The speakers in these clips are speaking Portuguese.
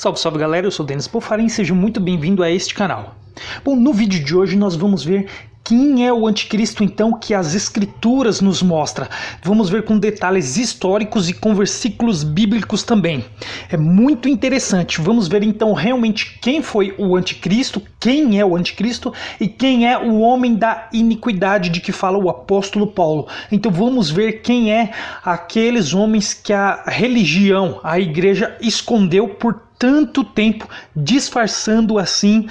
Salve, salve galera, eu sou o Denis Bofarin e seja muito bem-vindo a este canal. Bom, no vídeo de hoje nós vamos ver quem é o anticristo então que as escrituras nos mostram. Vamos ver com detalhes históricos e com versículos bíblicos também. É muito interessante, vamos ver então realmente quem foi o anticristo, quem é o anticristo e quem é o homem da iniquidade de que fala o apóstolo Paulo. Então vamos ver quem é aqueles homens que a religião, a igreja escondeu por tanto tempo, disfarçando assim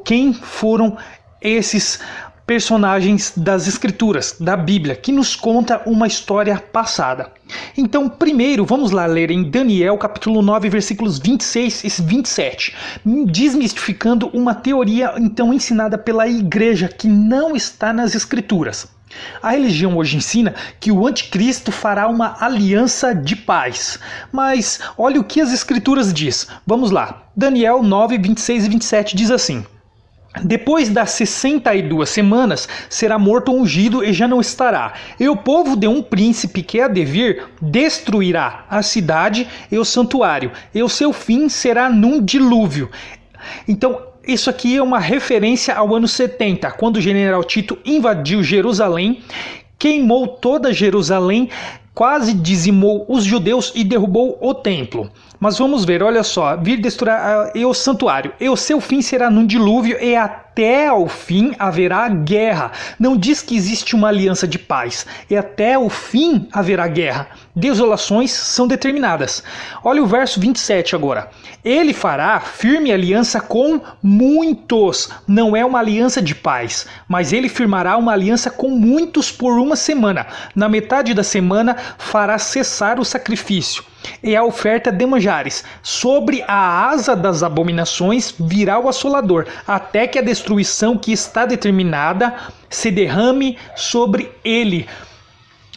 quem foram esses personagens das escrituras, da Bíblia, que nos conta uma história passada. Então, primeiro, vamos lá ler em Daniel, capítulo 9, versículos 26 e 27, desmistificando uma teoria então ensinada pela igreja que não está nas escrituras. A religião hoje ensina que o anticristo fará uma aliança de paz. Mas olha o que as escrituras diz. Vamos lá. Daniel 9, 26 e 27 diz assim: depois das 62 semanas será morto o ungido e já não estará. E o povo de um príncipe que há de vir destruirá a cidade e o santuário. E o seu fim será num dilúvio. Então, isso aqui é uma referência ao ano 70, quando o general Tito invadiu Jerusalém, queimou toda Jerusalém, quase dizimou os judeus e derrubou o templo. Mas vamos ver, olha só, vir destruir o santuário, e o seu fim será num dilúvio, e até ao fim haverá guerra. Não diz que existe uma aliança de paz, e até o fim haverá guerra. Desolações são determinadas. Olha o verso 27 agora. Ele fará firme aliança com muitos. Não é uma aliança de paz, mas ele firmará uma aliança com muitos por uma semana. Na metade da semana fará cessar o sacrifício e a oferta de manjares. Sobre a asa das abominações virá o assolador, até que a destruição que está determinada se derrame sobre ele.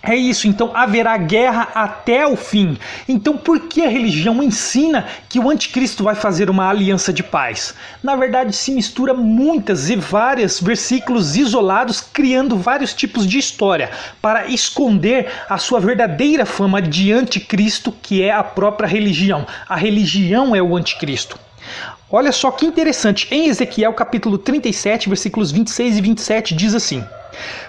É isso, então haverá guerra até o fim. Então por que a religião ensina que o anticristo vai fazer uma aliança de paz? Na verdade se mistura muitas e vários versículos isolados, criando vários tipos de história, para esconder a sua verdadeira fama de anticristo, que é a própria religião. A religião é o anticristo. Olha só que interessante, em Ezequiel capítulo 37, versículos 26 e 27 diz assim: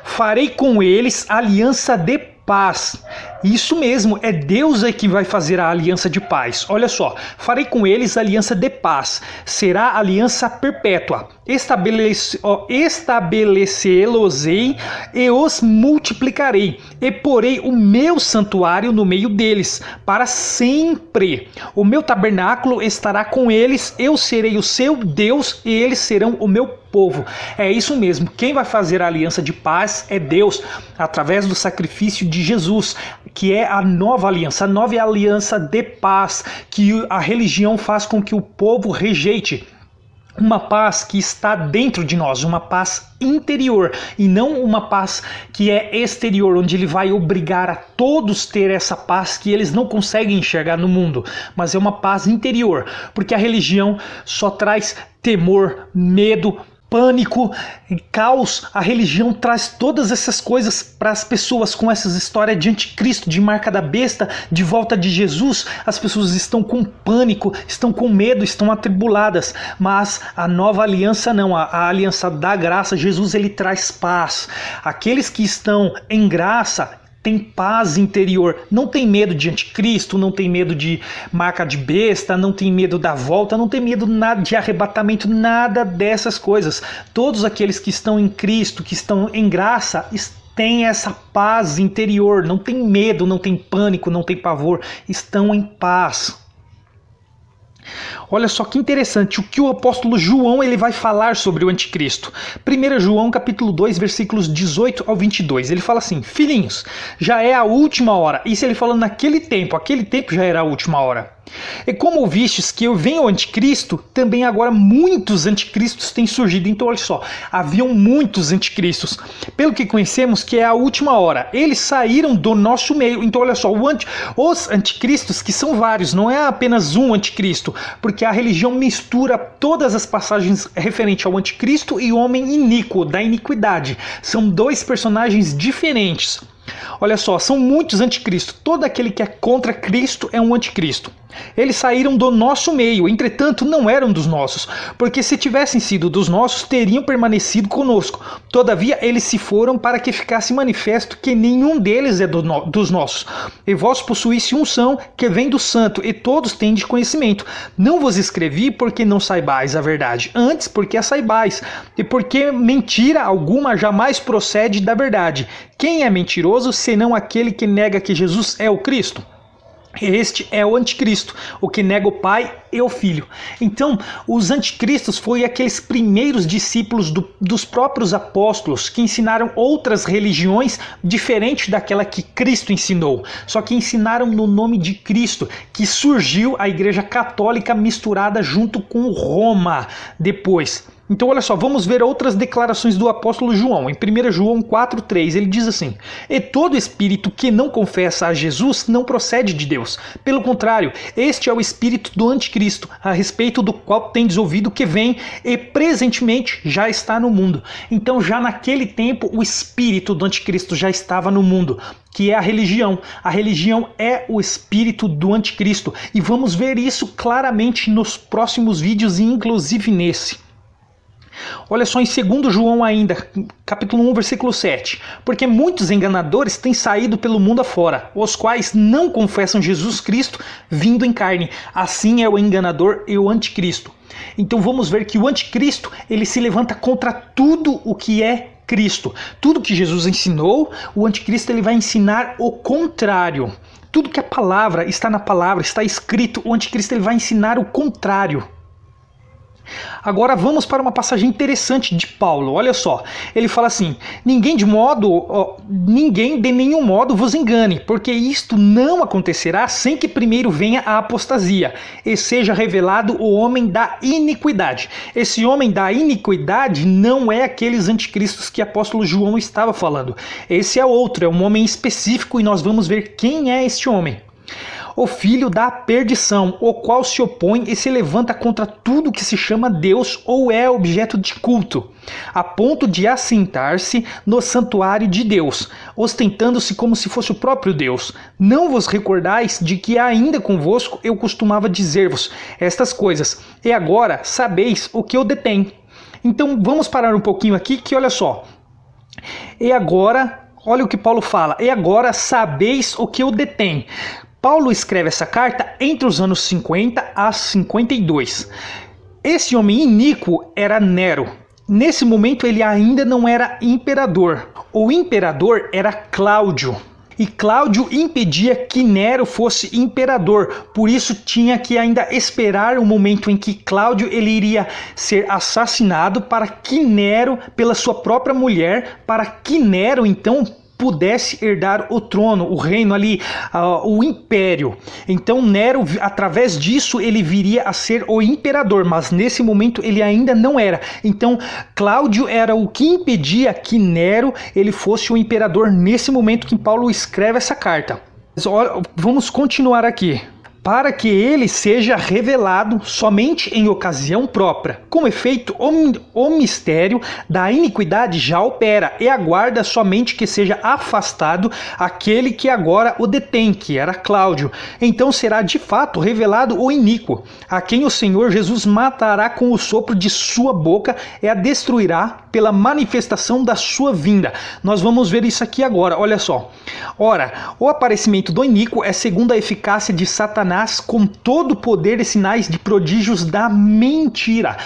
farei com eles aliança de paz. Isso mesmo, é Deus que vai fazer a aliança de paz. Olha só, farei com eles aliança de paz. Será aliança perpétua. Estabelecê-los-ei e os multiplicarei. E porei o meu santuário no meio deles, para sempre. O meu tabernáculo estará com eles, eu serei o seu Deus e eles serão o meu povo. É isso mesmo, quem vai fazer a aliança de paz é Deus, através do sacrifício de Jesus, que é a nova aliança de paz, que a religião faz com que o povo rejeite. Uma paz que está dentro de nós, uma paz interior, e não uma paz que é exterior, onde ele vai obrigar a todos ter essa paz que eles não conseguem enxergar no mundo, mas é uma paz interior, porque a religião só traz temor, medo, pânico, caos. A religião traz todas essas coisas para as pessoas, com essas histórias de anticristo, de marca da besta, de volta de Jesus. As pessoas estão com pânico, estão com medo, estão atribuladas. Mas a nova aliança não, a aliança da graça, Jesus ele traz paz. Aqueles que estão em graça tem paz interior, não tem medo de anticristo, não tem medo de marca de besta, não tem medo da volta, não tem medo nada de arrebatamento, nada dessas coisas. Todos aqueles que estão em Cristo, que estão em graça, têm essa paz interior, não tem medo, não tem pânico, não tem pavor, estão em paz. Olha só que interessante o que o apóstolo João ele vai falar sobre o anticristo. 1 João capítulo 2, versículos 18 ao 22. Ele fala assim: filhinhos, já é a última hora. Isso ele falando naquele tempo, aquele tempo já era a última hora. E como ouvistes que eu venho o anticristo, também agora muitos anticristos têm surgido. Então olha só, haviam muitos anticristos. Pelo que conhecemos que é a última hora, eles saíram do nosso meio. Então olha só, os anticristos, que são vários, não é apenas um anticristo, porque a religião mistura todas as passagens referentes ao anticristo e o homem iníquo, da iniquidade. São dois personagens diferentes. Olha só, são muitos anticristos. Todo aquele que é contra Cristo é um anticristo. Eles saíram do nosso meio, entretanto não eram dos nossos, porque se tivessem sido dos nossos, teriam permanecido conosco. Todavia eles se foram para que ficasse manifesto que nenhum deles é dos nossos. E vós possuísse unção que vem do santo, e todos tendes conhecimento. Não vos escrevi porque não saibais a verdade, antes porque a saibais, e porque mentira alguma jamais procede da verdade. Quem é mentiroso, senão aquele que nega que Jesus é o Cristo? Este é o anticristo, o que nega o Pai e o Filho. Então, os anticristos foram aqueles primeiros discípulos dos próprios apóstolos que ensinaram outras religiões diferentes daquela que Cristo ensinou. Só que ensinaram no nome de Cristo, que surgiu a Igreja Católica misturada junto com Roma depois. Então olha só, vamos ver outras declarações do apóstolo João. Em 1 João 4,3 ele diz assim: e todo espírito que não confessa a Jesus não procede de Deus. Pelo contrário, este é o espírito do anticristo, a respeito do qual tendes ouvido que vem e presentemente já está no mundo. Então já naquele tempo o espírito do anticristo já estava no mundo, que é a religião. A religião é o espírito do anticristo. E vamos ver isso claramente nos próximos vídeos e inclusive nesse. Olha só em 2 João ainda, capítulo 1, versículo 7. Porque muitos enganadores têm saído pelo mundo afora, os quais não confessam Jesus Cristo vindo em carne. Assim é o enganador e o anticristo. Então vamos ver que o anticristo, ele se levanta contra tudo o que é Cristo. Tudo que Jesus ensinou, o anticristo ele vai ensinar o contrário. Tudo que a palavra está na palavra, está escrito, o anticristo ele vai ensinar o contrário. Agora vamos para uma passagem interessante de Paulo. Olha só, ele fala assim: ninguém de nenhum modo vos engane, porque isto não acontecerá sem que primeiro venha a apostasia e seja revelado o homem da iniquidade. Esse homem da iniquidade não é aqueles anticristos que o apóstolo João estava falando. Esse é outro, é um homem específico e nós vamos ver quem é este homem. O filho da perdição, o qual se opõe e se levanta contra tudo que se chama Deus ou é objeto de culto, a ponto de assentar-se no santuário de Deus, ostentando-se como se fosse o próprio Deus. Não vos recordais de que ainda convosco eu costumava dizer-vos estas coisas, e agora sabeis o que eu detém. Então vamos parar um pouquinho aqui que olha só. E agora, olha o que Paulo fala, e agora sabeis o que eu detém. Paulo escreve essa carta entre os anos 50 a 52. Esse homem iníquo era Nero. Nesse momento ele ainda não era imperador. O imperador era Cláudio. E Cláudio impedia que Nero fosse imperador. Por isso tinha que ainda esperar o momento em que Cláudio ele iria ser assassinado para que Nero, pela sua própria mulher, para que Nero então pudesse herdar o trono, o reino ali, o império. Então Nero, através disso, ele viria a ser o imperador, mas nesse momento ele ainda não era. Então Cláudio era o que impedia que Nero ele fosse o imperador nesse momento que Paulo escreve essa carta. Mas, vamos continuar aqui. Para que ele seja revelado somente em ocasião própria. Com efeito, o mistério da iniquidade já opera e aguarda somente que seja afastado aquele que agora o detém, que era Cláudio. Então será de fato revelado o iníquo, a quem o Senhor Jesus matará com o sopro de sua boca e a destruirá pela manifestação da sua vinda. Nós vamos ver isso aqui agora, olha só. Ora, o aparecimento do iníquo é segundo a eficácia de Satanás, com todo o poder e sinais de prodígios da mentira.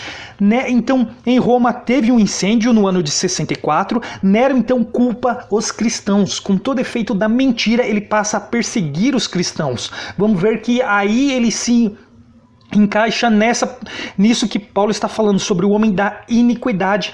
Então, em Roma teve um incêndio no ano de 64, Nero então culpa os cristãos, com todo efeito da mentira ele passa a perseguir os cristãos. Vamos ver que aí ele se encaixa nisso que Paulo está falando sobre o homem da iniquidade.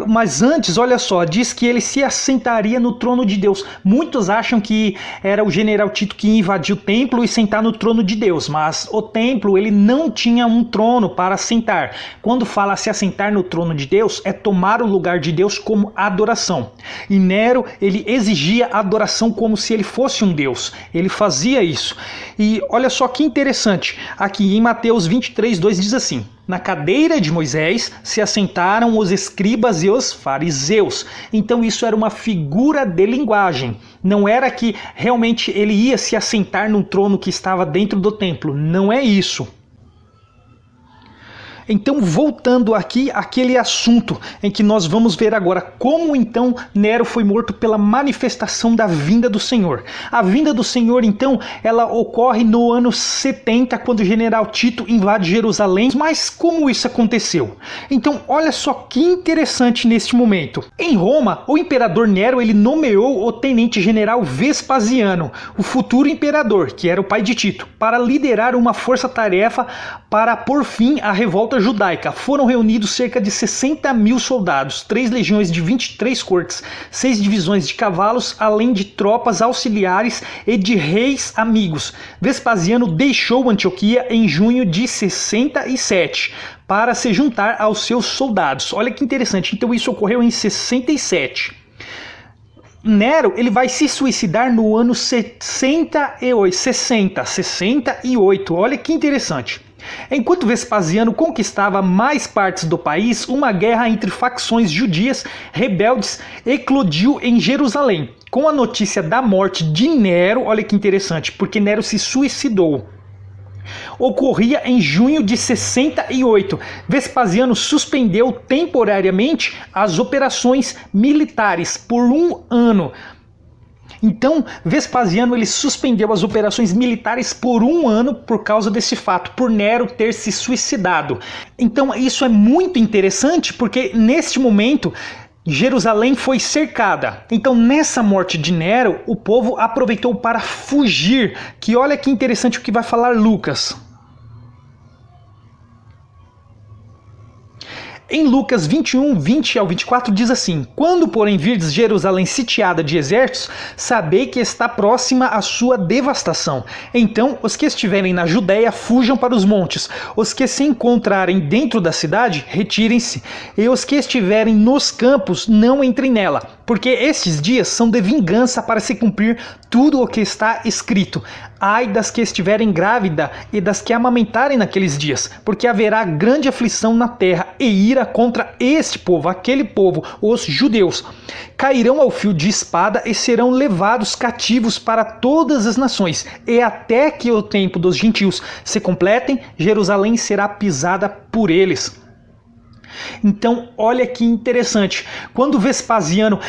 Mas antes, olha só, diz que ele se assentaria no trono de Deus. Muitos acham que era o general Tito que invadiu o templo e sentar no trono de Deus, mas o templo ele não tinha um trono para assentar. Quando fala se assentar no trono de Deus, é tomar o lugar de Deus como adoração. E Nero, ele exigia adoração como se ele fosse um Deus. Ele fazia isso. E olha só que interessante, aqui em Mateus Mateus 23:2 diz assim: na cadeira de Moisés se assentaram os escribas e os fariseus. Então isso era uma figura de linguagem. Não era que realmente ele ia se assentar num trono que estava dentro do templo. Não é isso. Então, voltando aqui àquele assunto em que nós vamos ver agora como então Nero foi morto pela manifestação da vinda do Senhor. A vinda do Senhor, então, ela ocorre no ano 70, quando o general Tito invade Jerusalém. Mas como isso aconteceu? Então, olha só que interessante neste momento. Em Roma, o imperador Nero ele nomeou o tenente-general Vespasiano, o futuro imperador, que era o pai de Tito, para liderar uma força-tarefa para pôr fim à revolta judaica. Foram reunidos cerca de 60 mil soldados, 3 legiões de 23 cortes, 6 divisões de cavalos, além de tropas auxiliares e de reis amigos. Vespasiano deixou Antioquia em junho de 67 para se juntar aos seus soldados. Olha que interessante, então isso ocorreu em 67. Nero ele vai se suicidar no ano 68. Olha que interessante. Enquanto Vespasiano conquistava mais partes do país, uma guerra entre facções judias rebeldes eclodiu em Jerusalém. Com a notícia da morte de Nero, olha que interessante, porque Nero se suicidou. Ocorria em junho de 68. Vespasiano suspendeu temporariamente as operações militares por um ano. Então, Vespasiano ele suspendeu as operações militares por um ano por causa desse fato, por Nero ter se suicidado. Então, isso é muito interessante porque neste momento Jerusalém foi cercada. Então, nessa morte de Nero, o povo aproveitou para fugir. Que olha que interessante o que vai falar Lucas. Em Lucas 21, 20 ao 24 diz assim: quando, porém, virdes Jerusalém sitiada de exércitos, sabei que está próxima a sua devastação. Então, os que estiverem na Judéia fujam para os montes, os que se encontrarem dentro da cidade, retirem-se, e os que estiverem nos campos, não entrem nela, porque estes dias são de vingança para se cumprir tudo o que está escrito. Ai das que estiverem grávidas e das que amamentarem naqueles dias, porque haverá grande aflição na terra e ira contra este povo, aquele povo, os judeus. Cairão ao fio de espada e serão levados cativos para todas as nações, e até que o tempo dos gentios se completem, Jerusalém será pisada por eles. Então, olha que interessante. Quando Vespasiano,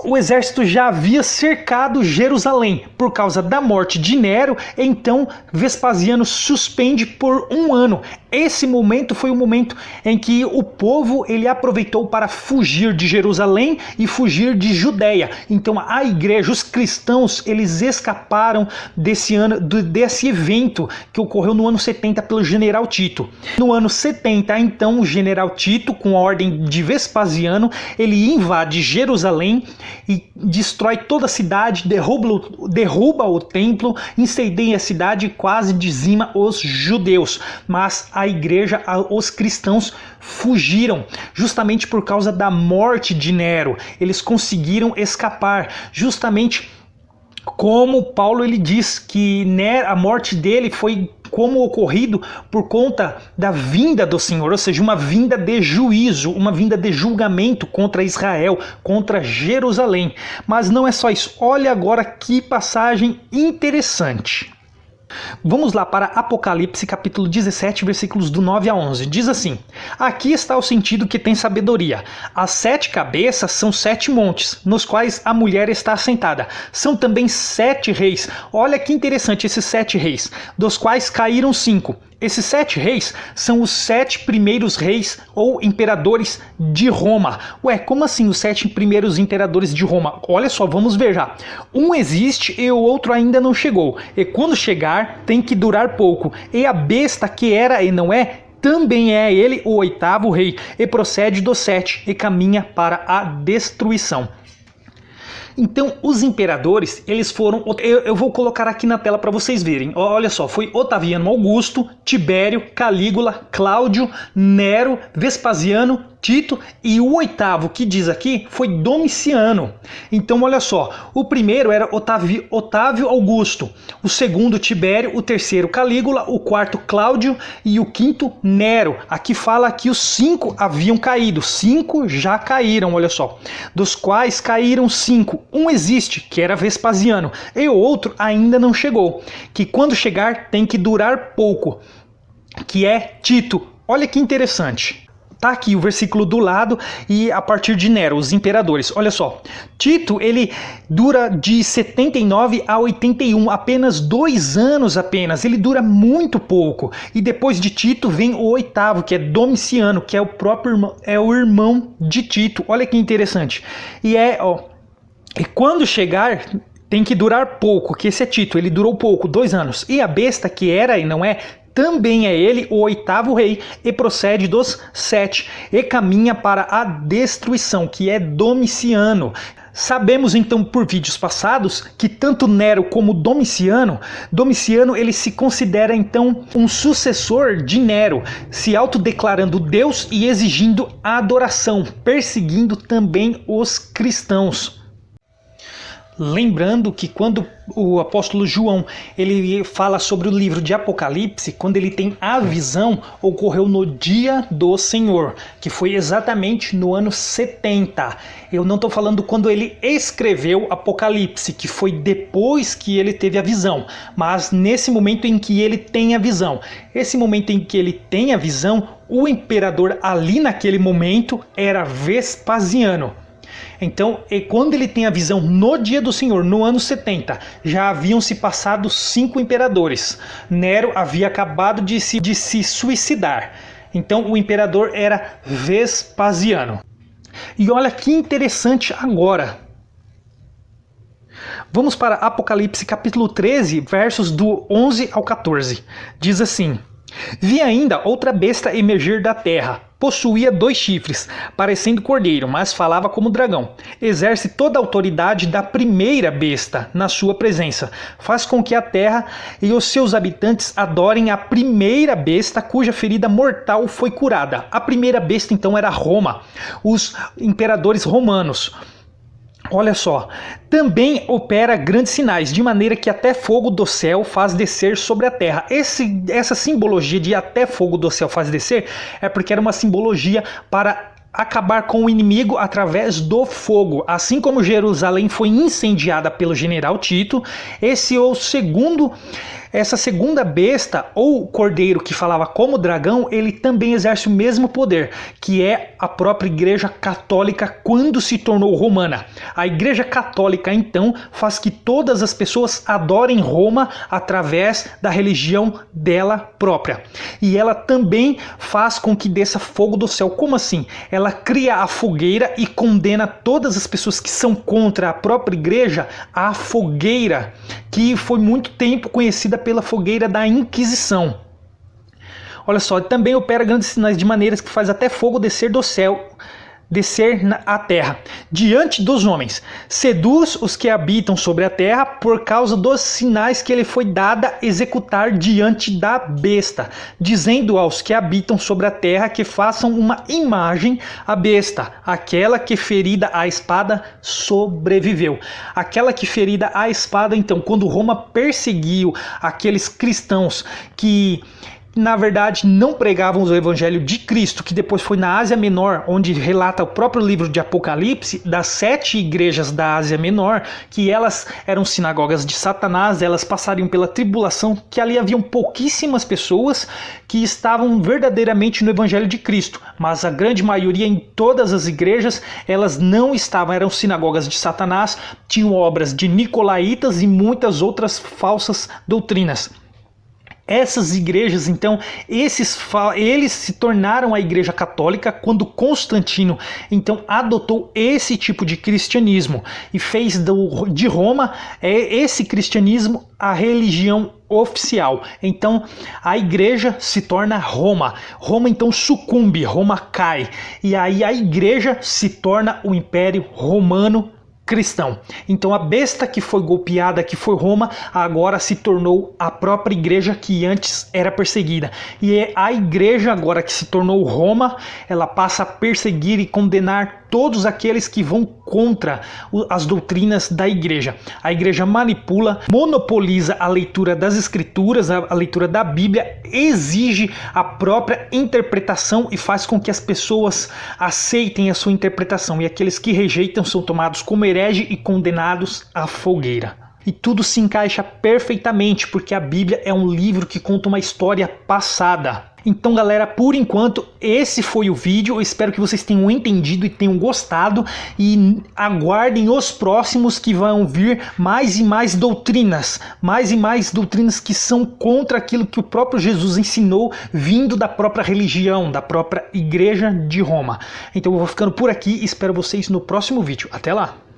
o exército já havia cercado Jerusalém por causa da morte de Nero, então Vespasiano suspende por um ano. Esse momento foi o momento em que o povo ele aproveitou para fugir de Jerusalém e fugir de Judéia. Então a igreja, os cristãos, eles escaparam desse evento que ocorreu no ano 70 pelo general Tito. No ano 70, então, o general Tito, com a ordem de Vespasiano, ele invade Jerusalém e destrói toda a cidade, derruba o templo, incendeia a cidade e quase dizima os judeus. Mas a igreja, os cristãos fugiram justamente por causa da morte de Nero. Eles conseguiram escapar justamente como Paulo ele diz que a morte dele foi como ocorrido por conta da vinda do Senhor, ou seja, uma vinda de juízo, uma vinda de julgamento contra Israel, contra Jerusalém. Mas não é só isso. Olha agora que passagem interessante. Vamos lá para Apocalipse capítulo 17, versículos do 9 a 11. Diz assim: aqui está o sentido que tem sabedoria. As 7 cabeças são 7 montes, nos quais a mulher está assentada. São também 7 reis. Olha que interessante esses 7 reis, dos quais caíram 5. Esses 7 reis são os 7 primeiros reis ou imperadores de Roma. Ué, como assim os 7 primeiros imperadores de Roma? Olha só, vamos ver já. Um existe e o outro ainda não chegou. E quando chegar, tem que durar pouco. E a besta que era e não é, também é ele o 8º rei. E procede dos 7 e caminha para a destruição. Então, os imperadores, eles foram... Eu vou colocar aqui na tela para vocês verem. Olha só, foi Otaviano Augusto, Tibério, Calígula, Cláudio, Nero, Vespasiano, Tito, e o oitavo que diz aqui foi Domiciano. Então olha só, o primeiro era Otávio Augusto, o segundo Tibério, o terceiro Calígula, o quarto Cláudio e o quinto Nero. Aqui fala que os 5 haviam caído, 5 já caíram, olha só, dos quais caíram 5. Um existe, que era Vespasiano, e o outro ainda não chegou, que quando chegar tem que durar pouco, que é Tito. Olha que interessante. Tá aqui o versículo do lado e a partir de Nero, os imperadores. Olha só, Tito, ele dura de 79 a 81, apenas 2 anos apenas, ele dura muito pouco. E depois de Tito vem o oitavo, que é Domiciano, que é o próprio irmão, é o irmão de Tito. Olha que interessante. E quando chegar tem que durar pouco, que esse é Tito, ele durou pouco, 2 anos. E a besta, que era e não é, também é ele o oitavo rei, e procede dos 7, e caminha para a destruição, que é Domiciano. Sabemos então por vídeos passados que tanto Nero como Domiciano ele se considera então um sucessor de Nero, se autodeclarando Deus e exigindo a adoração, perseguindo também os cristãos. Lembrando que quando o apóstolo João ele fala sobre o livro de Apocalipse, quando ele tem a visão, ocorreu no dia do Senhor, que foi exatamente no ano 70. Eu não estou falando quando ele escreveu Apocalipse, que foi depois que ele teve a visão, mas nesse momento em que ele tem a visão. Esse momento em que ele tem a visão, o imperador ali naquele momento era Vespasiano. Então, quando ele tem a visão no dia do Senhor, no ano 70, já haviam se passado 5 imperadores. Nero havia acabado de se suicidar. Então, o imperador era Vespasiano. E olha que interessante agora. Vamos para Apocalipse capítulo 13, versos do 11 ao 14. Diz assim: Vi ainda outra besta emergir da terra. Possuía 2 chifres, parecendo cordeiro, mas falava como dragão. Exerce toda a autoridade da primeira besta na sua presença. Faz com que a terra e os seus habitantes adorem a primeira besta, cuja ferida mortal foi curada. A primeira besta, então, era Roma, os imperadores romanos. Olha só, também opera grandes sinais, de maneira que até fogo do céu faz descer sobre a terra. Essa simbologia de até fogo do céu faz descer é porque era uma simbologia para acabar com o inimigo através do fogo. Assim como Jerusalém foi incendiada pelo general Tito, essa segunda besta, ou cordeiro que falava como dragão, ele também exerce o mesmo poder, que é a própria Igreja Católica quando se tornou romana. A Igreja Católica, então, faz que todas as pessoas adorem Roma através da religião dela própria. E ela também faz com que desça fogo do céu. Como assim? Ela cria a fogueira e condena todas as pessoas que são contra a própria igreja à fogueira, que foi muito tempo conhecida pela fogueira da Inquisição. Olha só, também opera grandes sinais de maneiras que faz até fogo descer do céu, descer à terra, diante dos homens. Seduz os que habitam sobre a terra por causa dos sinais que ele foi dado a executar diante da besta, dizendo aos que habitam sobre a terra que façam uma imagem à besta, aquela que ferida à espada sobreviveu. Aquela que ferida à espada, então, quando Roma perseguiu aqueles cristãos que na verdade não pregavam o evangelho de Cristo, que depois foi na Ásia Menor, onde relata o próprio livro de Apocalipse, das 7 igrejas da Ásia Menor, que elas eram sinagogas de Satanás, elas passariam pela tribulação, que ali haviam pouquíssimas pessoas que estavam verdadeiramente no evangelho de Cristo, mas a grande maioria em todas as igrejas, elas não estavam, eram sinagogas de Satanás, tinham obras de nicolaítas e muitas outras falsas doutrinas. Essas igrejas, então, eles se tornaram a Igreja Católica quando Constantino, então, adotou esse tipo de cristianismo e fez de Roma esse cristianismo a religião oficial. Então, a igreja se torna Roma. Roma, então, sucumbe, Roma cai. E aí a igreja se torna o Império Romano cristão. Então a besta que foi golpeada, que foi Roma, agora se tornou a própria igreja que antes era perseguida. E é a igreja agora que se tornou Roma, ela passa a perseguir e condenar todos aqueles que vão contra as doutrinas da igreja. A igreja manipula, monopoliza a leitura das escrituras, a leitura da Bíblia, exige a própria interpretação e faz com que as pessoas aceitem a sua interpretação. E aqueles que rejeitam são tomados como herege e condenados à fogueira. E tudo se encaixa perfeitamente, porque a Bíblia é um livro que conta uma história passada. Então galera, por enquanto esse foi o vídeo, eu espero que vocês tenham entendido e tenham gostado e aguardem os próximos, que vão vir mais e mais doutrinas que são contra aquilo que o próprio Jesus ensinou, vindo da própria religião, da própria igreja de Roma. Então eu vou ficando por aqui e espero vocês no próximo vídeo. Até lá!